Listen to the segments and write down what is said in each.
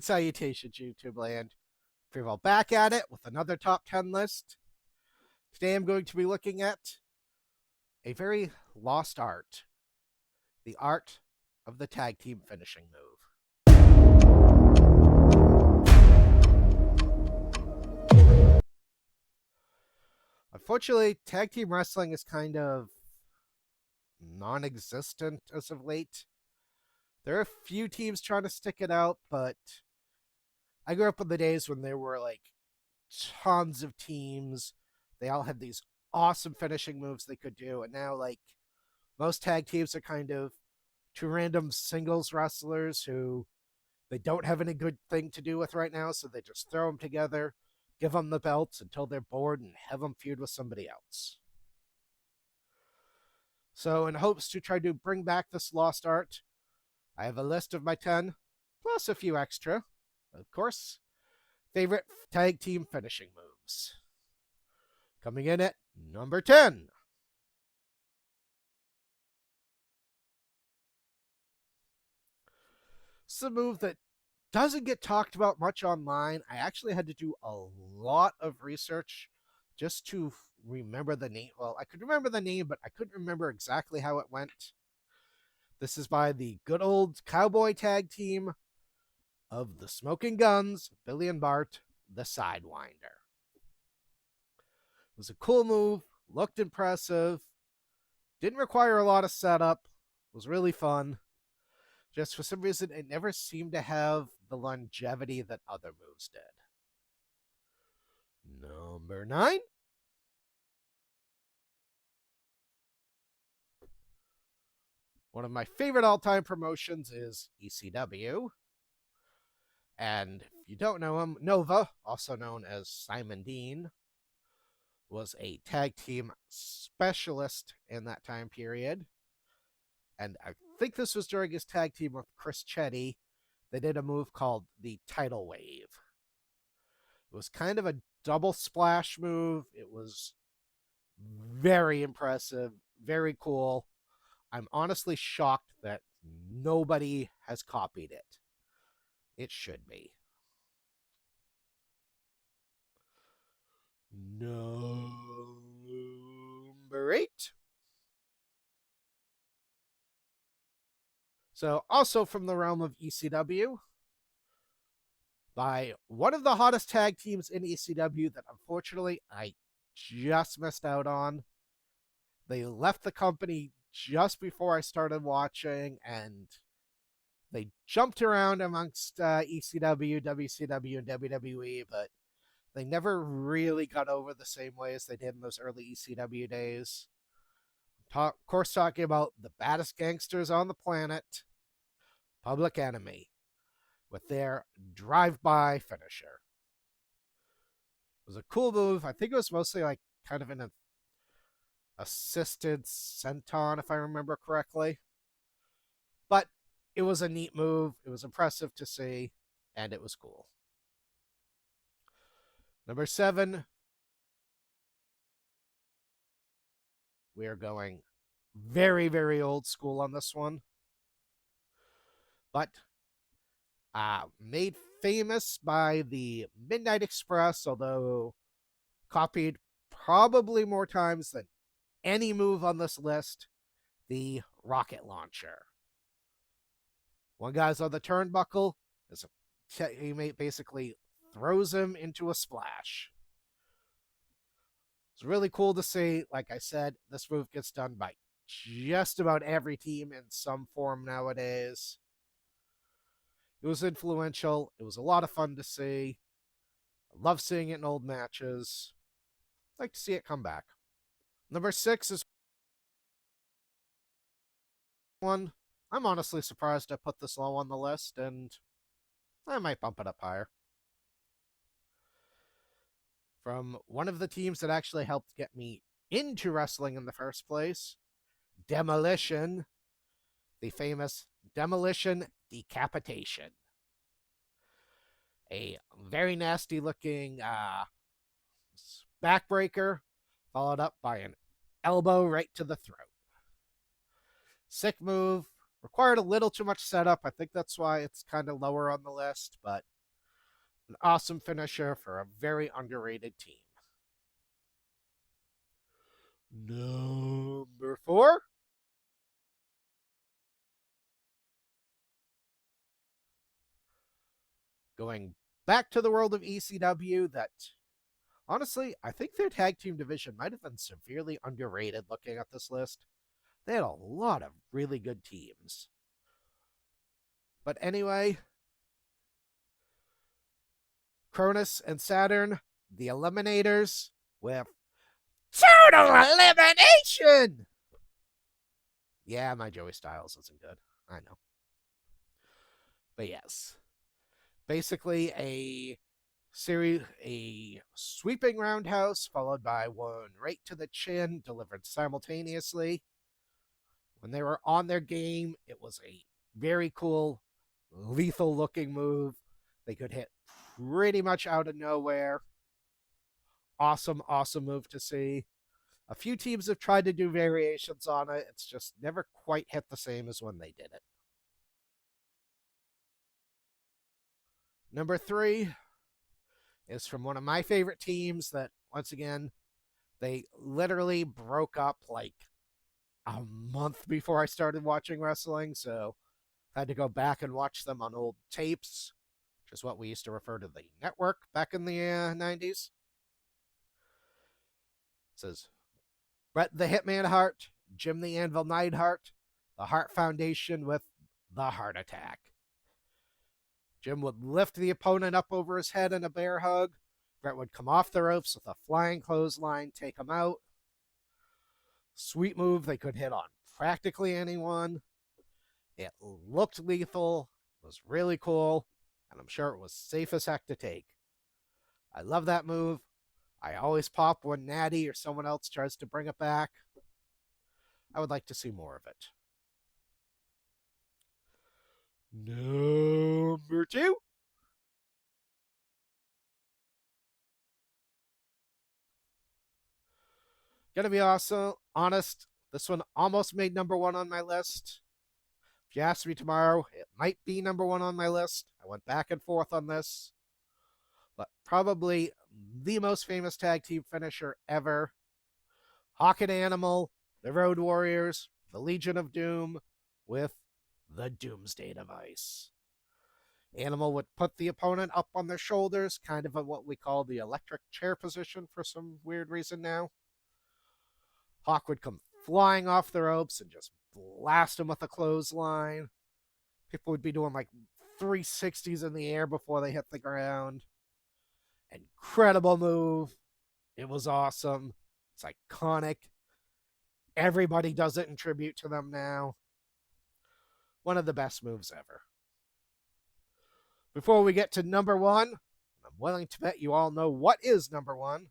Salutations, YouTube land. Pretty well back at it with another top 10 list. Today I'm going to be looking at a very lost art, the art of the tag team finishing move. Unfortunately, tag team wrestling is kind of non existent as of late. There are a few teams trying to stick it out, but I grew up in the days when there were like tons of teams. They all had these awesome finishing moves they could do, and now like most tag teams are kind of two random singles wrestlers who they don't have any good thing to do with right now, so they just throw them together, give them the belts until they're bored, and have them feud with somebody else. So, in hopes to try to bring back this lost art, I have a list of my 10, plus a few extra, of course, favorite tag team finishing moves. Coming in at number 10. It's a move that doesn't get talked about much online. I actually had to do a lot of research just to remember the name. Well, I could remember the name, but I couldn't remember exactly how it went. This is by the good old cowboy tag team of the Smoking Guns, Billy and Bart, the Sidewinder. It was a cool move, looked impressive, didn't require a lot of setup, was really fun. Just for some reason, it never seemed to have the longevity that other moves did. Number 9. One of my favorite all-time promotions is ECW. And if you don't know him, Nova, also known as Simon Dean, was a tag team specialist in that time period. And I think this was during his tag team with Chris Chetty. They did a move called the Tidal Wave. It was kind of a double splash move. It was very impressive, very cool. I'm honestly shocked that nobody has copied it. It should be. Number 8. So, also from the realm of ECW, by one of the hottest tag teams in ECW that unfortunately I just missed out on. They left the company just before I started watching, and they jumped around amongst ECW, WCW, and WWE, but they never really got over the same way as they did in those early ECW days. Of course, talking about the baddest gangsters on the planet, Public Enemy, with their drive-by finisher. It was a cool move. I think it was mostly like kind of an assisted senton, if I remember correctly. But it was a neat move. It was impressive to see, and it was cool. Number 7, we are going very, very old school on this one. But made famous by the Midnight Express, although copied probably more times than any move on this list, the rocket launcher. One guy's on the turnbuckle, his teammate basically throws him into a splash. It's really cool to see. Like I said, this move gets done by just about every team in some form nowadays. It was influential. It was a lot of fun to see. I love seeing it in old matches. I'd like to see it come back. Number 6 is one. I'm honestly surprised I put this low on the list, and I might bump it up higher. From one of the teams that actually helped get me into wrestling in the first place, Demolition, the famous Demolition Decapitation. A very nasty looking backbreaker, followed up by an elbow right to the throat. Sick move. Required a little too much setup. I think that's why it's kind of lower on the list, but An awesome finisher for a very underrated team. Number 4, going back to the world of ECW, that honestly, I think their tag team division might have been severely underrated looking at this list. They had a lot of really good teams. But anyway, Cronus and Saturn, the Eliminators, with Total Elimination! Yeah, my Joey Styles isn't good. I know. But yes. Basically a sweeping roundhouse followed by one right to the chin delivered simultaneously. When they were on their game, it was a very cool, lethal looking move. They could hit pretty much out of nowhere. Awesome, awesome move to see. A few teams have tried to do variations on it. It's just never quite hit the same as when they did it. Number 3 is from one of my favorite teams that, once again, they literally broke up like a month before I started watching wrestling, so I had to go back and watch them on old tapes, which is what we used to refer to the network back in the 90s. It says Bret the Hitman Hart, Jim the Anvil Neidhart, the Hart Foundation with the Heart Attack. Jim would lift the opponent up over his head in a bear hug. Bret would come off the ropes with a flying clothesline, take him out. Sweet move they could hit on practically anyone. It looked lethal, was really cool, and I'm sure it was safe as heck to take. I love that move. I always pop when Natty or someone else tries to bring it back. I would like to see more of it. Number 2. Gonna be awesome. Honest, this one almost made number 1 on my list. If you ask me tomorrow, it might be number 1 on my list. I went back and forth on this. But probably the most famous tag team finisher ever. Hawk and Animal, the Road Warriors, the Legion of Doom, with the Doomsday Device. Animal would put the opponent up on their shoulders, kind of in what we call the electric chair position for some weird reason now. Hawk would come flying off the ropes and just blast him with a clothesline. People would be doing like 360s in the air before they hit the ground. Incredible move. It was awesome. It's iconic. Everybody does it in tribute to them now. One of the best moves ever. Before we get to number 1, I'm willing to bet you all know what is number 1.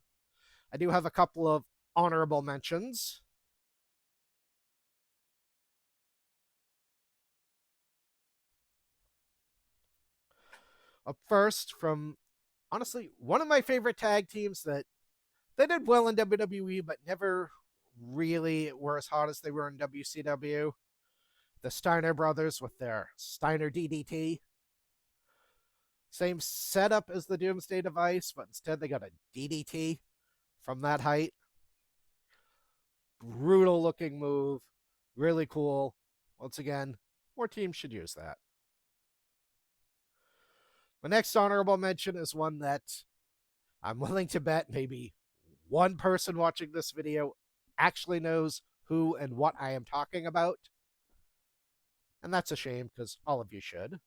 I do have a couple of honorable mentions. Up first, from honestly one of my favorite tag teams that they did well in WWE, but never really were as hot as they were in WCW. The Steiner brothers with their Steiner DDT. Same setup as the Doomsday Device, but instead they got a DDT from that height. Brutal looking move. Really cool. Once again, more teams should use that. My next honorable mention is one that I'm willing to bet maybe one person watching this video actually knows who and what I am talking about. And that's a shame because all of you should.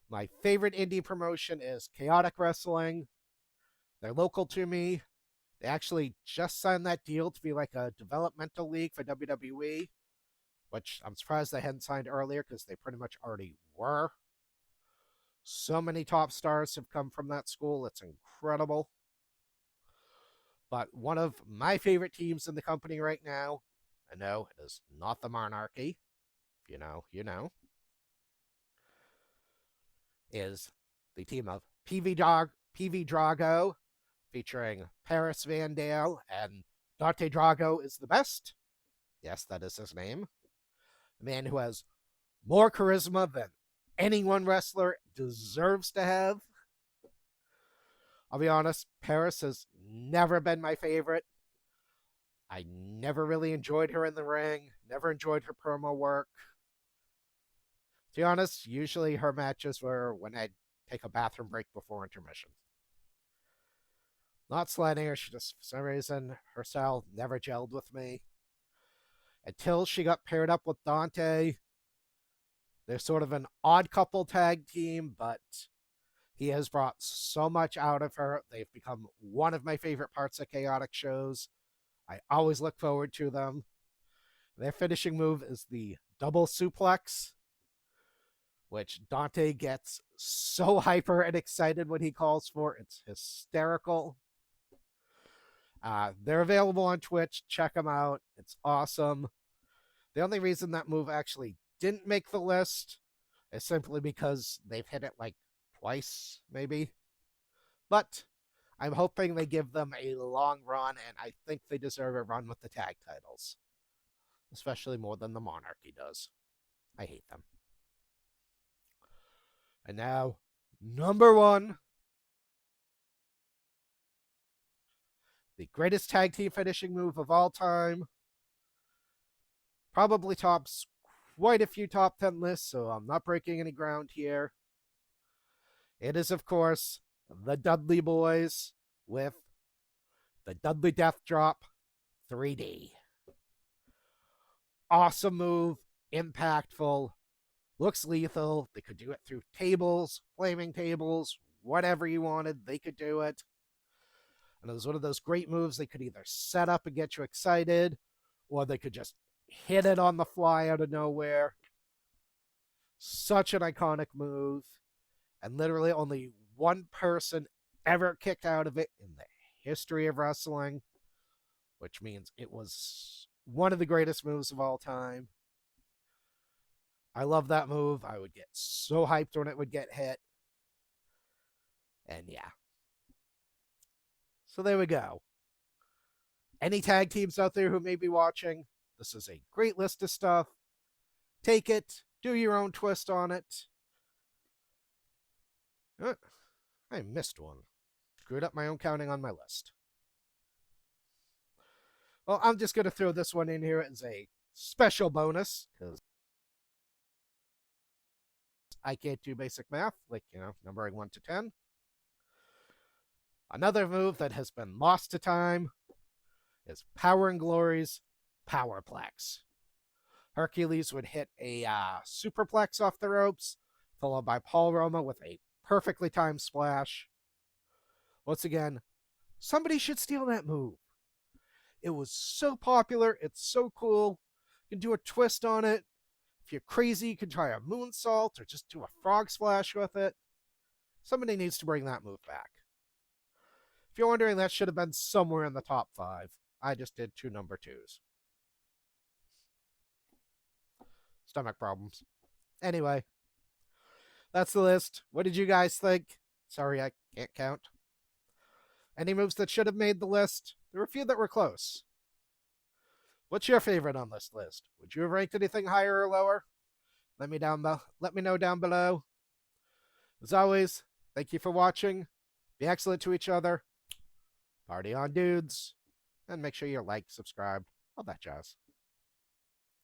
My favorite indie promotion is Chaotic Wrestling. They're local to me. They actually just signed that deal to be like a developmental league for WWE, which I'm surprised they hadn't signed earlier because they pretty much already were. So many top stars have come from that school. It's incredible. But one of my favorite teams in the company right now, I know it is not the Monarchy, you know, is the team of PV Drago, featuring Paris Van Dale, and Dante Drago is the best. Yes, that is his name. A man who has more charisma than any one wrestler deserves to have. I'll be honest, Paris has never been my favorite. I never really enjoyed her in the ring, never enjoyed her promo work. To be honest, usually her matches were when I'd take a bathroom break before intermission. Not slighting her, she just, for some reason, her style never gelled with me. Until she got paired up with Dante. They're sort of an odd couple tag team, but he has brought so much out of her. They've become one of my favorite parts of chaotic shows. I always look forward to them. Their finishing move is the double suplex, which Dante gets so hyper and excited when he calls for. It's hysterical. They're available on Twitch. Check them out. It's awesome. The only reason that move actually didn't make the list is simply because they've hit it like twice, maybe. But I'm hoping they give them a long run, and I think they deserve a run with the tag titles. Especially more than the Monarchy does. I hate them. And now, number one. The greatest tag team finishing move of all time. Probably tops quite a few top 10 lists, so I'm not breaking any ground here. It is, of course, the Dudley Boys with the Dudley Death Drop 3D. Awesome move, impactful, looks lethal. They could do it through tables, flaming tables, whatever you wanted, they could do it. And it was one of those great moves they could either set up and get you excited, or they could just hit it on the fly out of nowhere. Such an iconic move. And literally only one person ever kicked out of it in the history of wrestling, which means it was one of the greatest moves of all time. I love that move. I would get so hyped when it would get hit. And yeah. So there we go. Any tag teams out there who may be watching, this is a great list of stuff. Take it, do your own twist on it. I missed one. Screwed up my own counting on my list. Well, I'm just going to throw this one in here as a special bonus, because I can't do basic math, like, numbering 1 to 10. Another move that has been lost to time is Power and Glory's Powerplex. Hercules would hit a superplex off the ropes, followed by Paul Roma with a perfectly timed splash. Once again, somebody should steal that move. It was so popular. It's so cool. You can do a twist on it. If you're crazy, you can try a moonsault or just do a frog splash with it. Somebody needs to bring that move back. If you're wondering, that should have been somewhere in the top 5. I just did 2 number 2s. Stomach problems. Anyway, that's the list. What did you guys think? Sorry, I can't count. Any moves that should have made the list? There were a few that were close. What's your favorite on this list? Would you have ranked anything higher or lower? Let me know down below. As always, thank you for watching. Be excellent to each other. Party on, dudes. And make sure you like, subscribe, all that jazz.